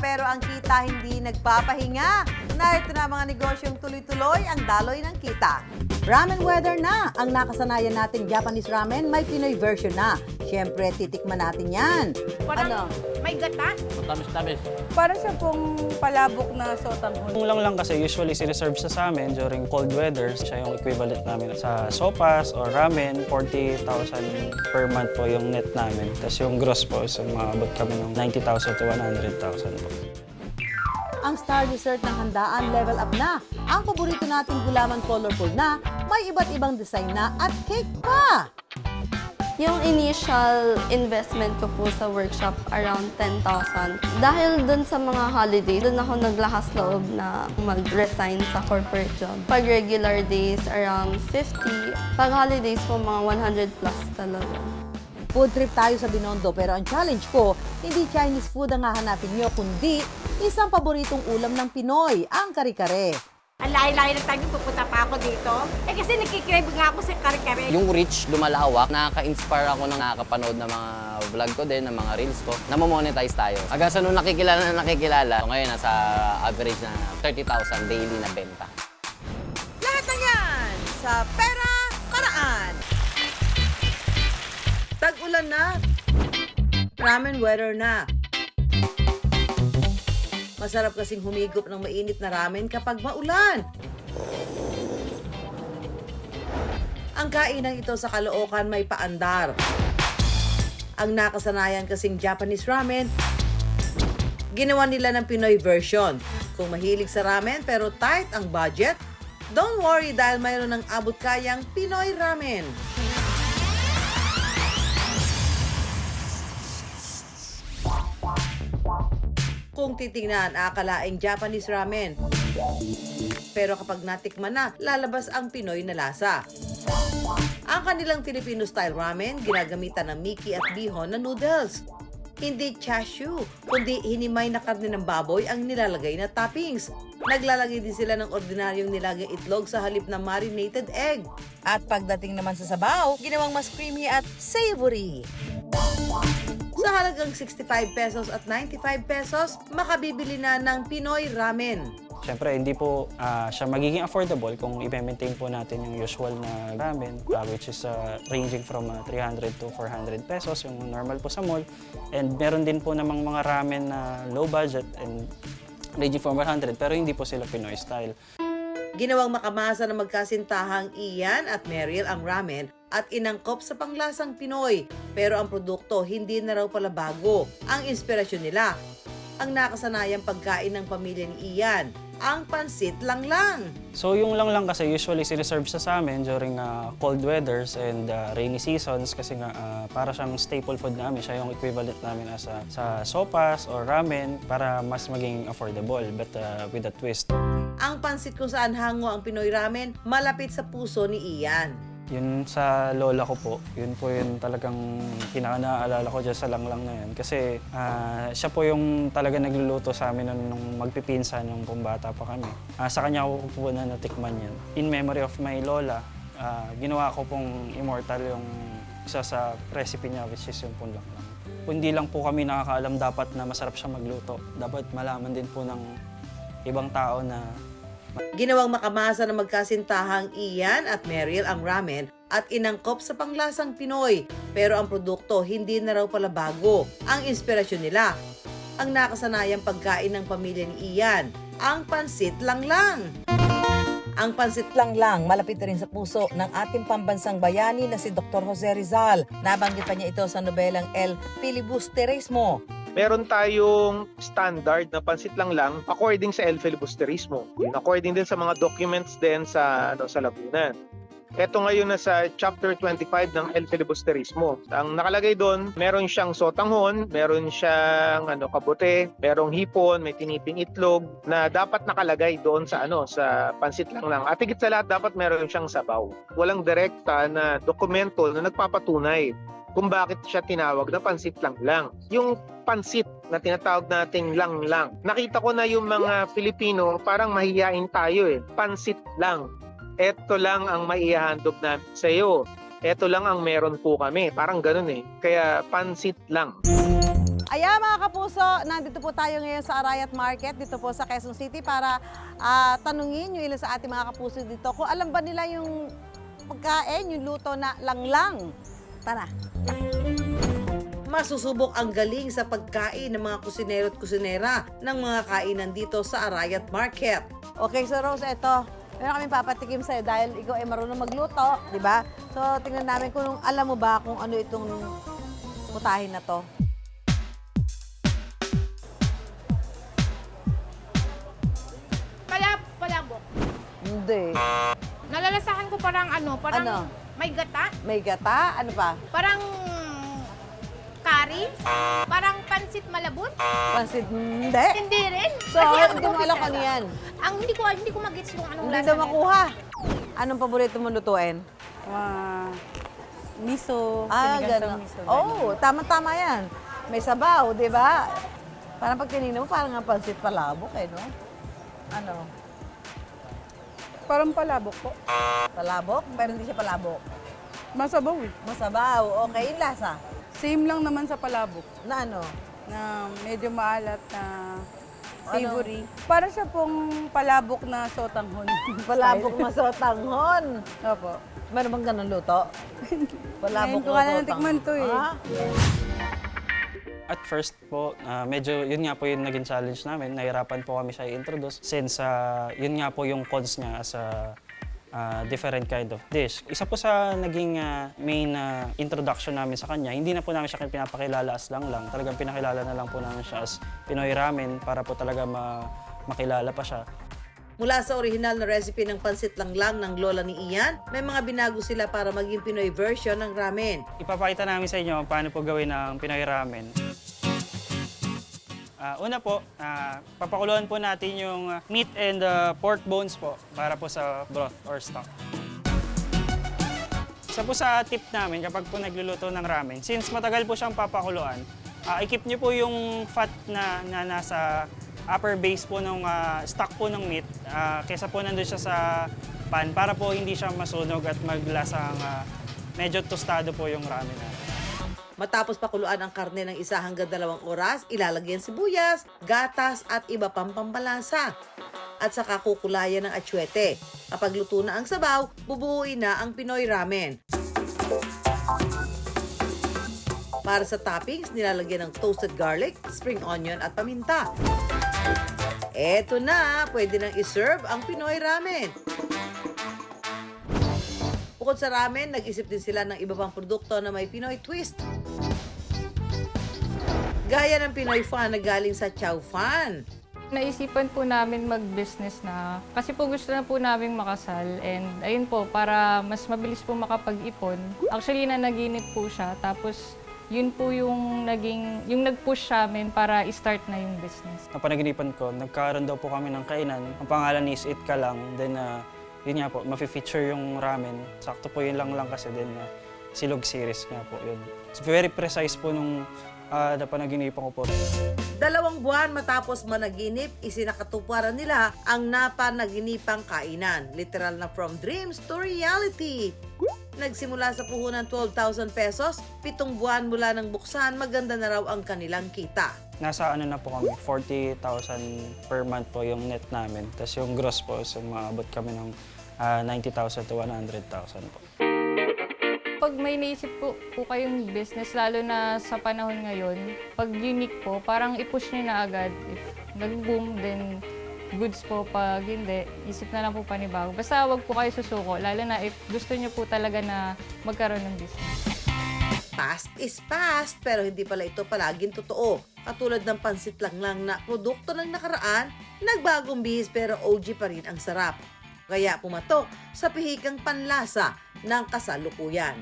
pero ang kita hindi nagpapahinga. Narito na mga negosyong tuloy-tuloy ang daloy ng kita. Ramen weather na! Ang nakasanayan nating Japanese ramen, may Pinoy version na. Siyempre, titikman natin yan. Parang may gata. Tamis-tamis. Parang siya pong palabok na sotanghon. Yung lang kasi usually sineserve siya sa amin during cold weather. Siya yung equivalent namin sa sopas or ramen. 40,000 per month po yung net namin. Tapos yung gross po, so maabot kami ng 90,000 to 100,000 po. Ang star dessert ng handaan, level up na. Ang paborito nating gulaman colorful na, may iba't ibang design na at cake pa! Yung initial investment ko po sa workshop around 10,000. Dahil dun sa mga holiday, dun ako naglakas loob na mag-resign sa corporate job. Pag regular days, around 50. Pag holidays po, mga 100 plus talaga. Food trip tayo sa Binondo pero ang challenge ko, hindi Chinese food ang hahanapin nyo, kundi isang paboritong ulam ng Pinoy, ang kare-kare. Ang lahi-lahi ng tayo, pupunta pa ako dito. Kasi nakikrave nga ako sa kare-kare. Yung reach lumalawak, nakaka-inspire ako nang nakakapanood ng mga vlog ko din, ng mga reels ko. Namo-monetize tayo. Hanggang sa nung nakikilala na nakikilala, so ngayon nasa average na 30,000 daily na benta. Lahat na yan sa Pera Karaan. Tag-ulan na, ramen weather na. Masarap kasing humigop ng mainit na ramen kapag maulan. Ang kainang ito sa Caloocan may paandar. Ang nakasanayan kasing Japanese ramen, ginawa nila ng Pinoy version. Kung mahilig sa ramen pero tight ang budget, don't worry dahil mayroon ng abot kayang Pinoy ramen. Kung titingnan, akalaing Japanese ramen. Pero kapag natikman na, lalabas ang Pinoy na lasa. Ang kanilang Filipino-style ramen, ginagamitan ng Miki at bihon na noodles. Hindi chashu, kundi hinimay na karne ng baboy ang nilalagay na toppings. Naglalagay din sila ng ordinaryong nilagang itlog sa halip na marinated egg. At pagdating naman sa sabaw, ginawang mas creamy at savory. Sa halagang 65 pesos at 95 pesos, makabibili na ng Pinoy ramen. Siyempre, hindi po siya magiging affordable kung i-maintain po natin yung usual na ramen, which is ranging from 300 to 400 pesos, yung normal po sa mall. And meron din po namang mga ramen na low budget and ranging from 100, pero hindi po sila Pinoy style. Ginawang makamasa ng magkasintahang Ian at Meryl ang ramen at inangkop sa panglasang Pinoy. Pero ang produkto hindi na raw pala bago. Ang inspirasyon nila, ang nakasanayang pagkain ng pamilya ni Ian, ang pansit lang-lang. So yung lang kasi usually sineserve siya sa amin during cold weathers and rainy seasons kasi nga para siyang staple food namin. Siya yung equivalent namin sa sopas or ramen para mas maging affordable but with a twist. Ang pansit kung saan hango ang Pinoy ramen, malapit sa puso ni Ian. Yun sa lola ko po, yun po yung talagang pinaka-naaalala ko dyan sa langlang na yun. Kasi siya po yung talaga nagluluto sa amin nung magpipinsan nung bata pa kami. Sa kanya ko po na natikman yan. In memory of my lola, ginawa ko pong immortal yung isa sa recipe niya, which is yung pong langlang. Kung hindi lang po kami nakakaalam dapat na masarap siya magluto, dapat malaman din po ng ibang tao na Ginawang makamasa ng magkasintahang Ian at Meryl ang ramen at inangkop sa panglasang Pinoy. Pero ang produkto hindi na raw pala bago. Ang inspirasyon nila, ang nakasanayang pagkain ng pamilya ni Ian, ang pansit lang-lang. Ang pansit lang-lang, malapit rin sa puso ng ating pambansang bayani na si Dr. Jose Rizal. Nabanggit pa niya ito sa nobelang El Filibusterismo. Meron tayong standard na pansit lang according sa El Filibusterismo. According din sa mga documents din sa Laguna. Ito ngayon na sa chapter 25 ng El Filibusterismo. Ang nakalagay doon, meron siyang sotanghon, meron siyang kabote, merong hipon, may tiniping itlog na dapat nakalagay doon sa sa pansit lang. At higit sa lahat dapat meron siyang sabaw. Walang direkta na dokumento na nagpapatunay kung bakit siya tinawag na pansit lang. Yung pansit na tinatawag nating lang. Nakita ko na yung mga Pilipino parang mahihiyain tayo eh. Pansit lang. Ito lang ang maihahandog namin sa iyo. Ito lang ang meron po kami. Parang ganun eh. Kaya pansit lang. Ayan mga kapuso, nandito po tayo ngayon sa Arayat Market, dito po sa Quezon City para tanungin yung ilan sa ating mga kapuso dito kung alam ba nila yung pagkain, yung luto na langlang. Tara! Masusubok ang galing sa pagkain ng mga kusinero at kusinera ng mga kainan dito sa Arayat Market. Okay, so Rose, eto. Meron kaming papatikim sa'yo dahil ikaw ay marunong magluto, di ba? So, tingnan namin kung alam mo ba kung ano itong putahin na to. Palabok. Hindi. Nalalasahan ko parang parang Ano? may gata. May gata? Ano pa? Parang curry. Parang pansit malabon. Pansit? Hindi. Hindi rin. So, ang hindi mo dumi alam kung ano talaga. yan. Ang hindi ko magets kung anong Hindi lasa daw nito. makuha. Anong paborito mo lutuin? Miso, Gano'n. Oh, tama-tama yan. May sabaw, di ba? Parang pag tinignan mo, parang nga pansit palabok eh, no? Ano? Parang palabok po. Palabok? Pero hindi siya palabok. Masabaw eh. Masabaw. Okay, yung lasa. Same lang naman sa palabok. Na ano? Na medyo maalat na savory. Para siya pong palabok na sotanghon. Palabok na sotanghon. Opo. Meron bang ganun luto? Palabok Ngayon ko nga lang natikman to eh. Ah? At first po, medyo yun nga po yung naging challenge namin. Nahirapan po kami siya i-introduce since yun nga po yung cons niya as a different kind of dish. Isa po sa naging main introduction namin sa kanya, hindi na po namin siya pinapakilala as lang. Talagang pinakilala na lang po namin siya as Pinoy Ramen para po talaga makilala pa siya. Mula sa orihinal na recipe ng pansit langlang ng lola ni Ian, may mga binago sila para maging Pinoy version ng ramen. Ipapakita namin sa inyo paano po gawin ng Pinoy Ramen. Una po, papakuluan po natin yung meat and pork bones po para po sa broth or stock. Isa po sa tip namin kapag po nagluluto ng ramen, since matagal po siyang papakuluan, i-keep nyo po yung fat na nasa upper base po ng stock po ng meat kaysa po nandun siya sa pan para po hindi siya masunog at maglasang medyo tostado po yung ramen natin. Matapos pakuluan ang karne ng 1 hanggang 2 oras, ilalagyan sibuyas, gatas at iba pang pampalasa. At saka kukulayan ng atsuete. Kapag luto na ang sabaw, bubuuin na ang Pinoy Ramen. Para sa toppings, nilalagyan ng toasted garlic, spring onion at paminta. Eto na, pwede nang iserve ang Pinoy Ramen. Bukod sa ramen, nag-isip din sila ng iba pang produkto na may Pinoy twist. Gaya ng Pinoy fan na galing sa Chow Fan. Naisipan po namin mag-business na kasi po gusto na po namin makasal and ayun po, para mas mabilis po makapag-ipon. Actually, nanaginip po siya tapos yun po yung nag-push sa amin para i-start na yung business. Napanaginipan ko, nagkaroon daw po kami ng kainan. Ang pangalan is Eat Ka Lang. Then, yun nga po, mafe-feature yung ramen. Sakto po yun lang kasi din silog series nga po yun. It's very precise po nung napanaginipan ko po. 2 buwan matapos managinip, isinakatuparan nila ang napanaginipang kainan. Literal na from dreams to reality. Nagsimula sa puhunan 12,000 pesos, 7 buwan mula ng buksan, maganda na raw ang kanilang kita. Nasa na po kami, 40,000 per month po yung net namin. Tapos yung gross po, so maabot kami ng 90,000 to 100,000 po. Pag may naisip po kayong business, lalo na sa panahon ngayon, pag unique po, parang i-push nyo na agad. If nag-boom, then goods po. Pag hindi, isip na lang po panibago. Basta wag po kayo susuko, lalo na if gusto nyo po talaga na magkaroon ng business. Past is past, pero hindi pala ito palaging totoo. Katulad ng pansit langlang na produkto ng nakaraan, nagbagong bihis pero OG pa rin ang sarap. Kaya pumatok sa pihikang panlasa ng kasalukuyan.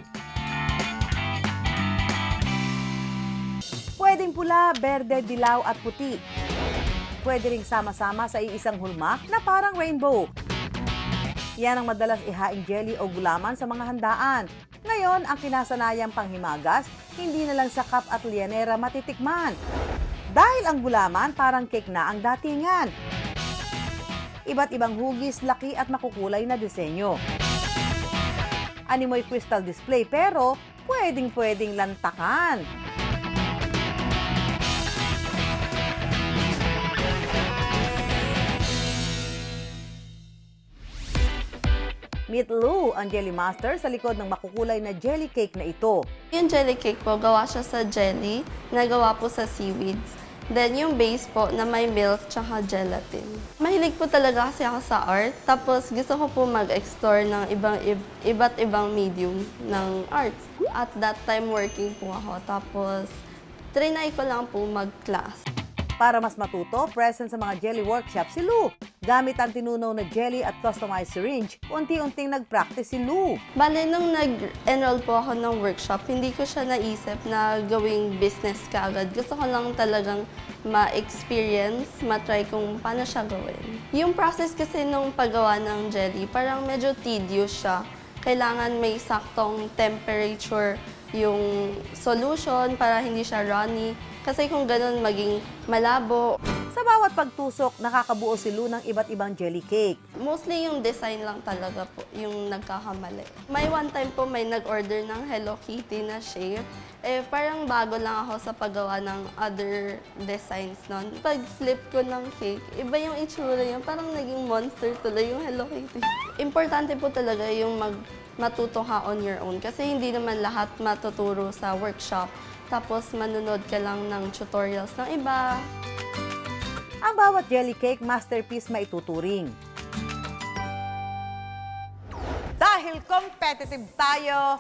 Pwedeng pula, berde, dilaw at puti. Pwede ring sama-sama sa iisang hulma na parang rainbow. Yan ang madalas ihaing jelly o gulaman sa mga handaan. Ngayon, ang kinasanayang panghimagas, hindi na lang sa cup at lianera matitikman. Dahil ang gulaman parang cake na ang datingan. Iba't ibang hugis, laki at makukulay na disenyo. Animoy crystal display pero pwedeng-pwedeng lantakan. Meet Lou, ang jelly master sa likod ng makukulay na jelly cake na ito. Yung jelly cake po, gawa siya sa jelly na gawa po sa seaweeds. Then yung base po na may milk tsaka gelatin. Mahilig po talaga kasi ako sa art. Tapos gusto ko po mag-explore ng iba't ibang medium ng art. At that time working po ako. Tapos trinay ko lang po mag-class. Para mas matuto, present sa mga jelly workshop si Lou. Gamit ang tinunaw na jelly at customized syringe, unti-unting nag-practice si Lou. Bale, nung nag-enroll po ako ng workshop, hindi ko siya naisip na gawing business kaagad. Gusto ko lang talagang ma-experience, ma-try kung paano siya gawin. Yung process kasi nung paggawa ng jelly, parang medyo tedious siya. Kailangan may saktong temperature yung solution para hindi siya runny. Kasi kung ganun, maging malabo. Sa bawat pagtusok, nakakabuo si Lou ng iba't ibang jelly cake. Mostly yung design lang talaga po, yung nagkakamali. May one time po may nag-order ng Hello Kitty na shape. Parang bago lang ako sa paggawa ng other designs nun. Pag-flip ko ng cake, iba yung itsura niya. Parang naging monster tuloy yung Hello Kitty. Importante po talaga yung matuto ka on your own. Kasi hindi naman lahat matuturo sa workshop. Tapos manunod ka lang ng tutorials ng iba. Ang bawat jelly cake masterpiece maituturing. Dahil competitive tayo,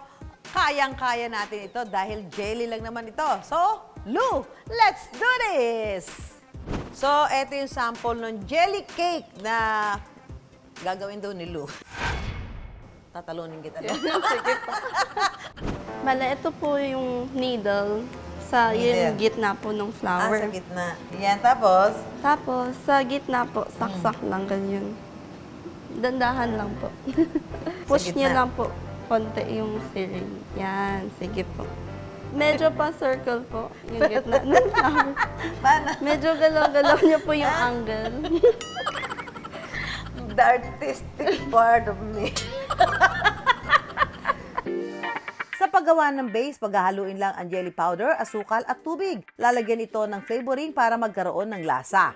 kayang-kaya natin ito dahil jelly lang naman ito. So, Lou, let's do this! So, eto yung sample ng jelly cake na gagawin daw ni Lou. Tatalunin kita. Bale, ito po yung needle sa yung gitna po ng flower. Sa gitna. Yan, tapos? Tapos, sa gitna po, saksak lang ganyan. Dandahan lang po. Push gitna. niya lang po konti yung syringe. Yan, sige po. Medyo pa circle po yung gitna ng flower. Paano? Medyo galaw-galaw niya po yung angle. The artistic part of me. Sa paggawa ng base, paghahaluin lang ang jelly powder, asukal at tubig. Lalagyan ito ng flavoring para magkaroon ng lasa.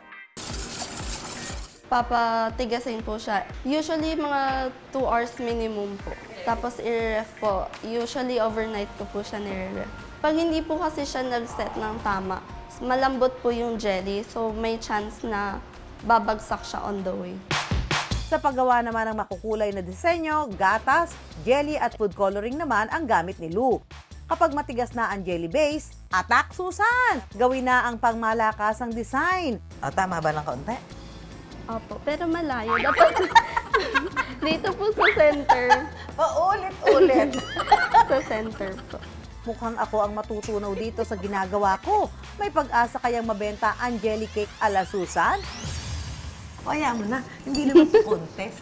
Papatigasin po siya. Usually, mga 2 hours minimum po. Tapos, i-ref po. Usually, overnight ko po siya nire-ref. Pag hindi po kasi siya nag-set ng tama, malambot po yung jelly. So, may chance na babagsak siya on the way. Sa paggawa naman ng makukulay na disenyo, gatas, jelly at food coloring naman ang gamit ni Lou. Kapag matigas na ang jelly base, atak Susan! Gawin na ang pangmalakasang design. O, tama ba ng kaunti? Opo, pero malayo. Dapat dito po sa center. Paulit-ulit. Sa center po. Mukhang ako ang matutunaw dito sa ginagawa ko. May pag-asa kayang mabenta ang jelly cake ala Susan? Kaya mo na, hindi naman ito contest.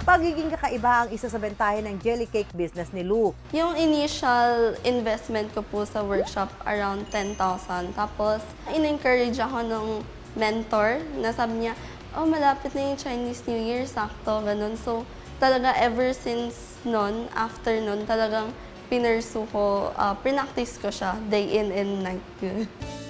Pagiging kakaiba ang isa sa bentahin ng jelly cake business ni Lou. Yung initial investment ko po sa workshop, around 10,000. Tapos, in-encourage ako ng mentor na sabi niya, oh, malapit na yung Chinese New Year, sakto, ganun. So, talaga ever since nun, after nun, talagang pinursu ko, pinactice ko siya, day in and night.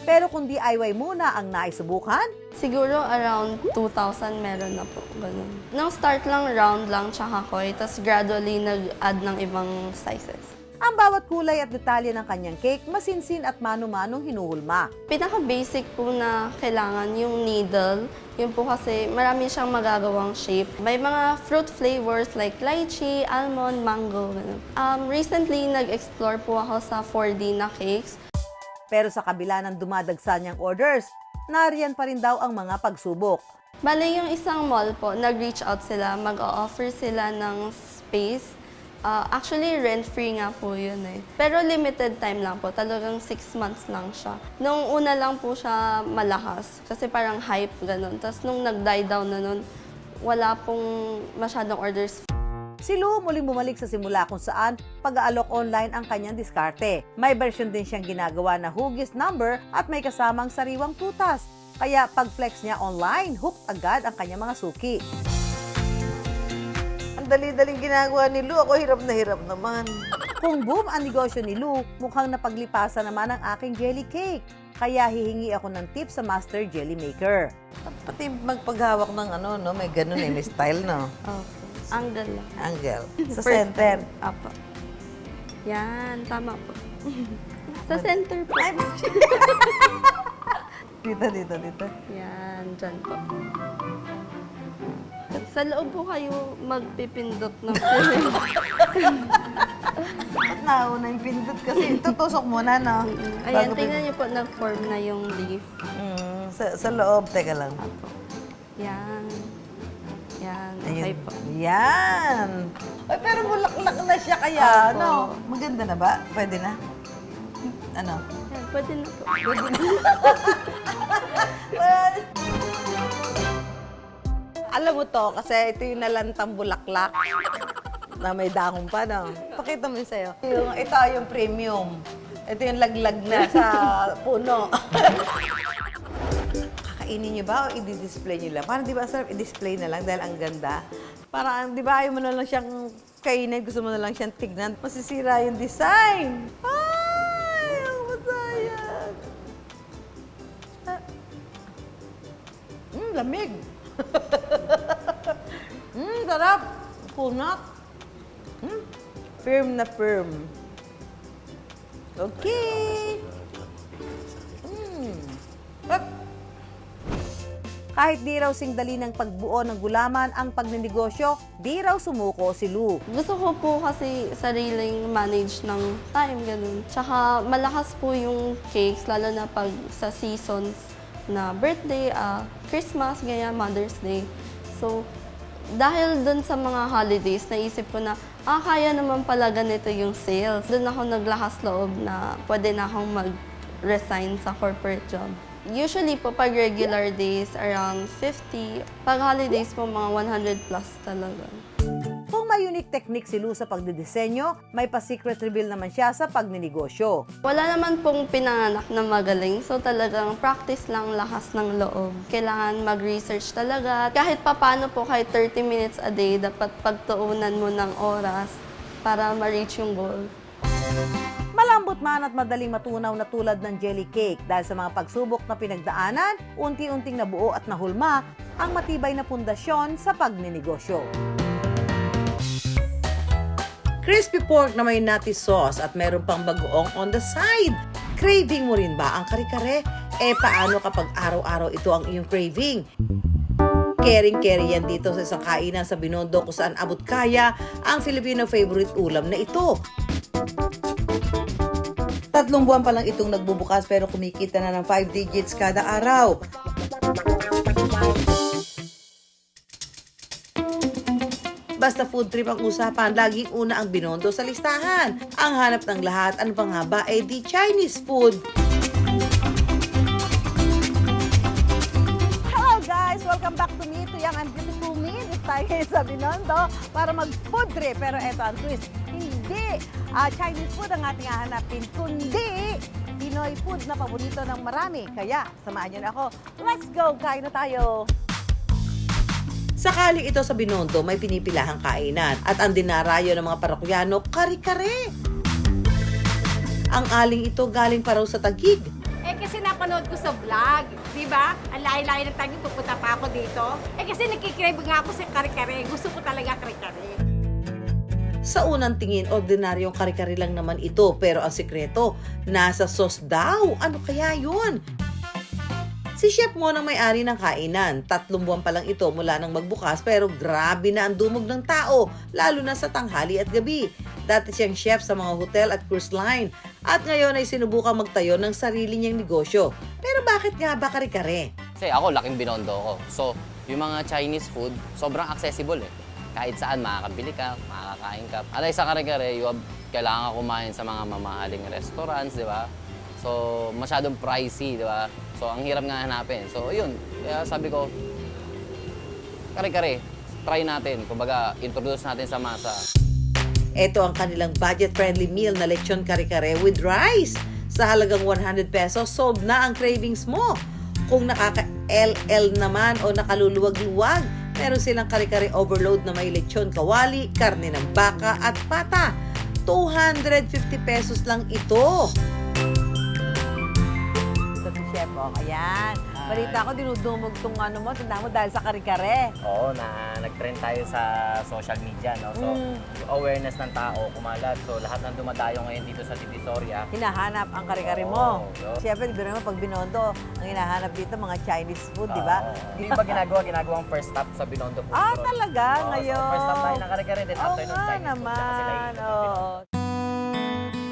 Pero kung DIY muna ang naisubukan, Siguro around 2,000 meron na po, ganun. Nung start lang, round lang, tsaka koy, tapos gradually nag-add ng ibang sizes. ang bawat kulay at detalye ng kanyang cake masinsin at mano-manong hinuhulma. Pinaka-basic po na kailangan yung needle. Yun po kasi marami siyang magagawang shape. May mga fruit flavors like lychee, almond, mango, ganun. Recently, nag-explore po ako sa 4D na cakes. Pero sa kabila ng dumadagsa niyang orders, nariyan pa rin daw ang mga pagsubok. Bale, yung isang mall po, nag-reach out sila, mag-o-offer sila ng space. Actually, rent-free nga po yun eh. Pero limited time lang po, talagang 6 months lang siya. Nung una lang po siya malakas, kasi parang hype, ganun. Tapos nung nag-die down na nun, wala pong masyadong orders. Si Lou muling bumalik sa simula kung saan pag-aalok online ang kanyang diskarte. May version din siyang ginagawa na hugis number at may kasamang sariwang prutas. Kaya pag-flex niya online, hook agad ang kanyang mga suki. Ang dali-daling ginagawa ni Lou. Ako hirap na hirap naman. Kung boom ang negosyo ni Lou, mukhang napaglipasan naman ang aking jelly cake. Kaya hihingi ako ng tips sa master jelly maker. Pati magpaghawak ng ano, no? May ganun eh. May style, no? Opo. Angle lang. Angle. Sa First center. time. Apo. Yan, tama po. Sa center po. Dito. Yan, dyan po. Sa loob po kayo magpipindot ng Ba't nauna yung pindot kasi tutusok muna, no? Ayan, Bago tingnan niyo po, nag-form na yung leaf. Sa loob, teka lang. Apo. Yan. Yan, okay Ayun. po. Yan. Ay, pero bulaklak na siya kaya, Opo. no? Maganda na ba? Pwede na? Ano? Yan, pwede na po. Alam mo to, kasi ito yung nalantang bulaklak na may dahon pa, no? Pakita mo yun sa'yo. Ito yung premium. Ito yung laglag na sa puno. Kakainin niyo ba o i-display niyo lang? Parang di ba sarap i-display na lang dahil ang ganda? Parang di ba ayaw mo na lang siyang kainin, gusto mo na lang siyang tignan. Masisira yung design. Ay, ang masaya. Lamig. Sarap. Kunat. Firm na firm. Okay. Kahit di raw singdali ng pagbuo ng gulaman ang pagninegosyo, di raw sumuko si Lou. Gusto ko po kasi sariling manage ng time, ganun. Tsaka malakas po yung cakes, lalo na pag sa seasons na birthday, Christmas, ganyan, Mother's Day. So, dahil dun sa mga holidays, naisip ko na, kaya naman pala ganito yung sales. Doon ako naglakas loob na pwede na akong mag-resign sa corporate job. Usually po, pag regular days, around 50. Pag holidays po, mga 100 plus talaga. Kung may unique technique si Lou sa pagdidisenyo, may pa-secret reveal naman siya sa pagninegosyo. Wala naman pong pinanganak na magaling, so talagang practice lang, lakas ng loob. Kailangan mag-research talaga. Kahit papano po, kahit 30 minutes a day, dapat pagtuunan mo ng oras para ma-reach yung goal. Malambot man at madaling matunaw na tulad ng jelly cake dahil sa mga pagsubok na pinagdaanan, unti-unting nabuo at nahulma ang matibay na pundasyon sa pagninegosyo. Crispy pork na may nutty sauce at meron pang bagoong on the side. Craving mo rin ba ang kare-kare? Paano kapag araw-araw ito ang iyong craving? Caring-carry yan dito sa isang kainan sa Binondo kung saan abot kaya ang Filipino favorite ulam na ito. 3 buwan pa lang itong nagbubukas pero kumikita na ng 5 digits kada araw. Basta food trip ang usapan, laging una ang Binondo sa listahan. Ang hanap ng lahat, ano pa nga ba, di Chinese food. Hello guys! Welcome back to me, to Young and Beautiful Me. This tayo ngayon sa Binondo para mag-food trip. Pero eto ang twist, hindi Chinese food ang ating hahanapin, kundi Pinoy food na paborito ng marami. Kaya, samahan niyo na ako. Let's go! Kain na tayo! Sakaling ito sa Binondo, may pinipilahang kainan at ang dinarayo ng mga parokyano, kare-kare. Ang aling ito galing pa raw sa Taguig. Kasi napanood ko sa vlog, di ba? Ang layo-layo ng Taguig, pupunta pa ako dito. Kasi nakikrave nga ako sa kare-kare. Gusto ko talaga kare-kare. Sa unang tingin, ordinaryong kare-kare lang naman ito, pero ang sikreto, nasa sauce daw. Ano kaya yun? Si Chef Mo ang may-ari ng kainan. 3 buwan pa lang ito mula nang magbukas, pero grabe na ang dumog ng tao, lalo na sa tanghali at gabi. Dati siyang chef sa mga hotel at cruise line, at ngayon ay sinubukang magtayo ng sarili niyang negosyo. Pero bakit nga ba kare-kare? Kasi ako, laking Binondo ako. So, yung mga Chinese food, sobrang accessible eh. Kahit saan, makakabili ka, makakakain ka. Alay sa kare-kare, kailangan kumain sa mga mamahaling restaurants, di ba? So, masyadong pricey, di ba? So, ang hirap nga hanapin. So, yun. Kaya sabi ko, kare-kare, try natin. Kumbaga, introduce natin sa masa. Ito ang kanilang budget-friendly meal na lechon kare-kare with rice. Sa halagang 100 pesos, solve na ang cravings mo. Kung nakaka-LL naman o nakaluluwag-luwag, Meron silang kare-kare overload na may lechon kawali, karne ng baka at pata. 250 pesos lang ito. Ito si Chef, oh. Ayan. Balita ko, dinudumog tong ano mo, tindahan mo dahil sa kare-kare. Oo, nag-trend tayo sa social media, no? So, awareness ng tao kumalat. So, lahat ng dumadayo ngayon dito sa Divisoria. Hinahanap ang kare-kare mo. Oo. Siyempre, biro mo, pag Binondo, ang hinahanap dito, mga Chinese food, di ba? Hindi ba ginagawang first stop sa Binondo Food Ah, Court? talaga? Oo, Ngayon? So, first stop tayo ng kare-kare, then Oo after nun, nga Chinese food. naman. Tsaka sila yung Oo.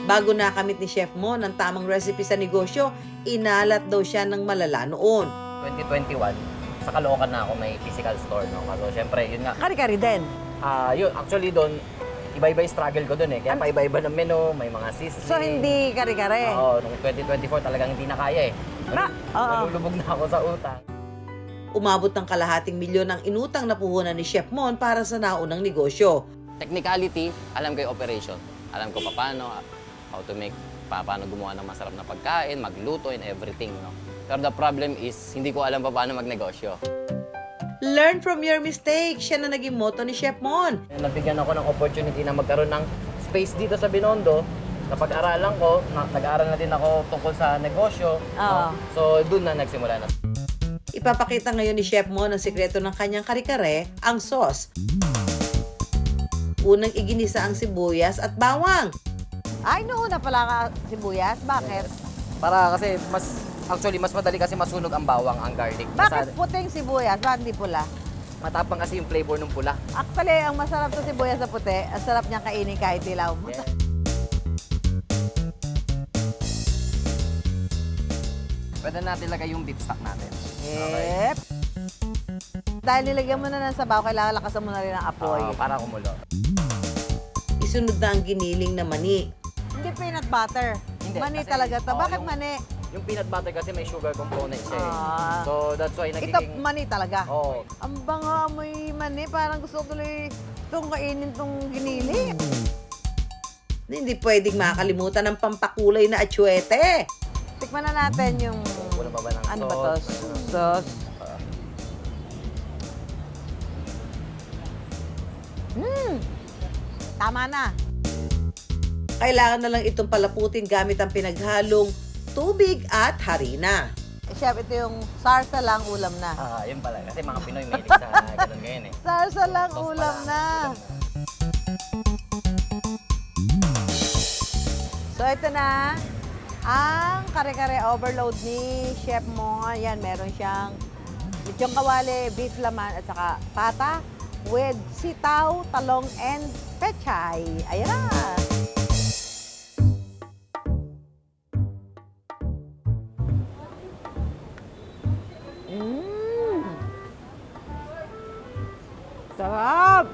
Bago nakamit ni Chef Mon ang tamang recipe sa negosyo, inalat daw siya ng malala noon. 2021, sa Caloocan na ako may physical store, no? So, syempre, yun nga. Kare-kare din. Yun, actually doon, iba-iba yung struggle ko doon eh. Kaya pa-iba-iba ng menu, may mga sizzling. So, hindi kare-kare. Oo, noong 2024 talagang hindi na kaya eh. Oo. Nalulubog na ako sa utang. Umabot ng kalahating milyon ang inutang na puhunan ni Chef Mon para sa naunang negosyo. Technicality, alam ko yung operation. Alam ko paano, how to make, paano gumawa ng masarap na pagkain, magluto and everything, no? Pero the problem is, hindi ko alam paano magnegosyo. Learn from your mistakes. Siya na naging motto ni Chef Mon. Nabigyan ako ng opportunity na magkaroon ng space dito sa Binondo. Napag-aralan ko, nag-aaral na din ako tungkol sa negosyo. Oo. So, doon na nagsimula na. Ipapakita ngayon ni Chef Mon ang sikreto ng kanyang kare-kare, ang sauce. Unang iginisa ang sibuyas at bawang. Ay, noon na pala ka sibuyas. Bakit? Para kasi mas madali kasi masunog ang bawang, ang garlic. Bakit puting sibuyas? Bakit hindi pula? Matapang kasi yung flavor ng pula. Actually, ang masarap sa sibuyas sa puti, ang sarap niyang kainin kahit dilaw. Yeah. Pwede natin lagay yung beef stock natin. Yep. Dahil nilagyan mo na ng sabaw, kailangan lakasan mo na rin ang apoy. Para kumulo. Isunod na ang giniling na mani. Hindi peanut butter. Hindi, Mani kasi- talaga to. Oo, Bakit yung- mani? Yung peanut butter kasi may sugar component siya eh. Ah. So that's why Ito, nagiging... mani talaga. Oo. Ang banga amoy mani. Parang gusto ko tuloy itong kainin itong ginili. Hindi pwedeng makakalimutan ng pampakulay na atsuete. Tikman na natin yung... Wala pa ba ng Ano ba to? Sauce. Tama na. Kailangan na lang itong palaputin gamit ang pinaghalong tubig at harina. Chef, ito yung sarsa lang, ulam na. Yun pala. Kasi mga Pinoy may sa ganun ngayon eh. Sarsa lang, Sauce ulam pala. na. So, ito na ang kare-kare overload ni Chef Mon. Yan, meron siyang lechong kawali, beef laman, at saka pata with sitaw, talong, and pechay. Ayan na. Sarap!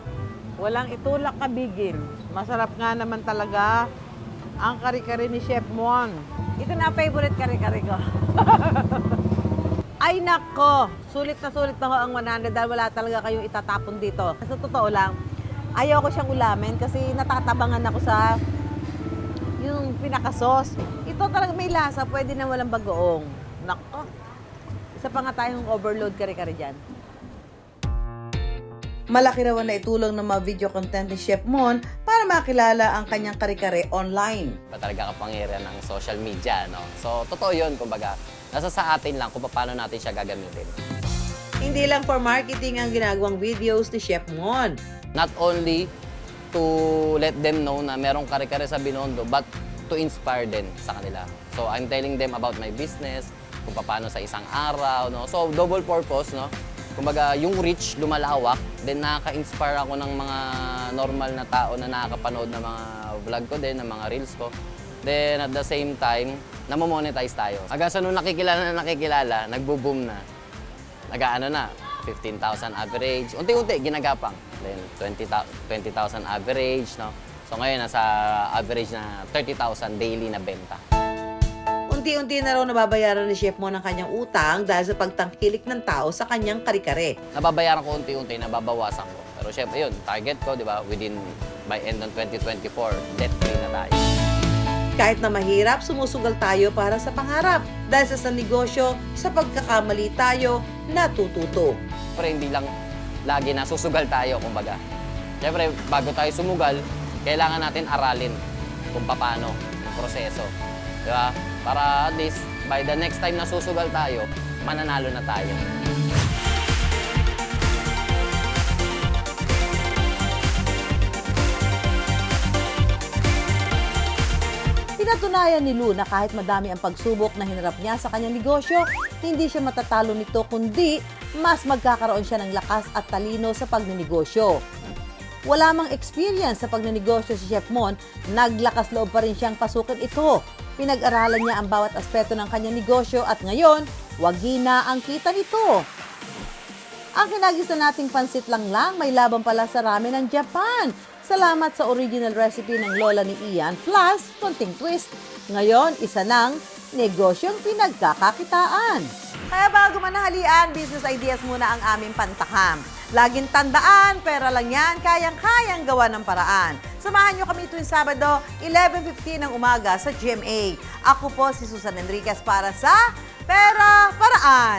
Walang itulak kabigin. Masarap nga naman talaga ang kare-kare ni Chef Mon. Ito na ang favorite kare-kare ko. Ay nako! Sulit na ho ang 100 dahil wala talaga kayong itatapon dito. Sa totoo lang, ayaw ko siyang ulamin kasi natatabangan ako sa yung pinaka-sauce. Ito talaga may lasa, pwede na walang bagoong. Nako! Isa pa nga tayong overload kare-kare dyan. Malaki raw na itulong ng mga video content ni Chef Mon para makilala ang kanyang kare-kare online. Ba talaga kapangyarihan ng social media, no? So, totoo yun, kumbaga. Nasa sa atin lang kung paano natin siya gagamitin. Hindi lang for marketing ang ginagawang videos ni Chef Mon. Not only to let them know na merong kare-kare sa Binondo, but to inspire din sa kanila. So, I'm telling them about my business, kung paano sa isang araw, no? So, double purpose, no? Kumbaga, yung reach lumalawak, then nakaka-inspire ako ng mga normal na tao na nakakapanood ng mga vlog ko din, ng mga reels ko. Then, at the same time, namo-monetize tayo. Hanggang sa nung nakikilala, nagbo-boom na. Nag-ano na, 15,000 average. Unti-unti, ginagapang. Then, 20,000 average, no? So, ngayon, nasa average na 30,000 daily na benta. Unti-unti na raw nababayaran ni Chef Mon ang kanyang utang dahil sa pagtangkilik ng tao sa kanyang kare-kare. Nababayaran ko unti-unti, nababawasan ko. Pero syempre yun, target ko, di ba, by end ng 2024, debt-free na tayo. Kahit na mahirap, sumusugal tayo para sa pangarap. Dahil sa negosyo, sa pagkakamali tayo natututo. Pero hindi lang lagi na susugal tayo, kumbaga. Siyempre, bago tayo sumugal, kailangan natin aralin kung paano yung proseso. Di ba? Para at least, by the next time na susugal tayo, mananalo na tayo. Pinatunayan ni Lou na kahit madami ang pagsubok na hinarap niya sa kanyang negosyo, hindi siya matatalo nito kundi mas magkakaroon siya ng lakas at talino sa pagnenegosyo. Wala mang experience sa pagnenegosyo si Chef Mon, naglakas loob pa rin siyang pasukin ito. Pinag-aralan niya ang bawat aspeto ng kanyang negosyo at ngayon, wagi na ang kita nito. Ang kinagisa nating pansit lang may laban pala sa ramen ng Japan. Salamat sa original recipe ng lola ni Ian plus konting twist. Ngayon, isa ng negosyong pinagkakakitaan. Kaya bago manahalian, business ideas muna ang aming pantakam. Laging tandaan, pera lang yan, kayang-kayang gawa ng paraan. Samahan nyo kami tuwing Sabado, 11:15 ng umaga sa GMA. Ako po si Susan Enriquez para sa Pera Paraan.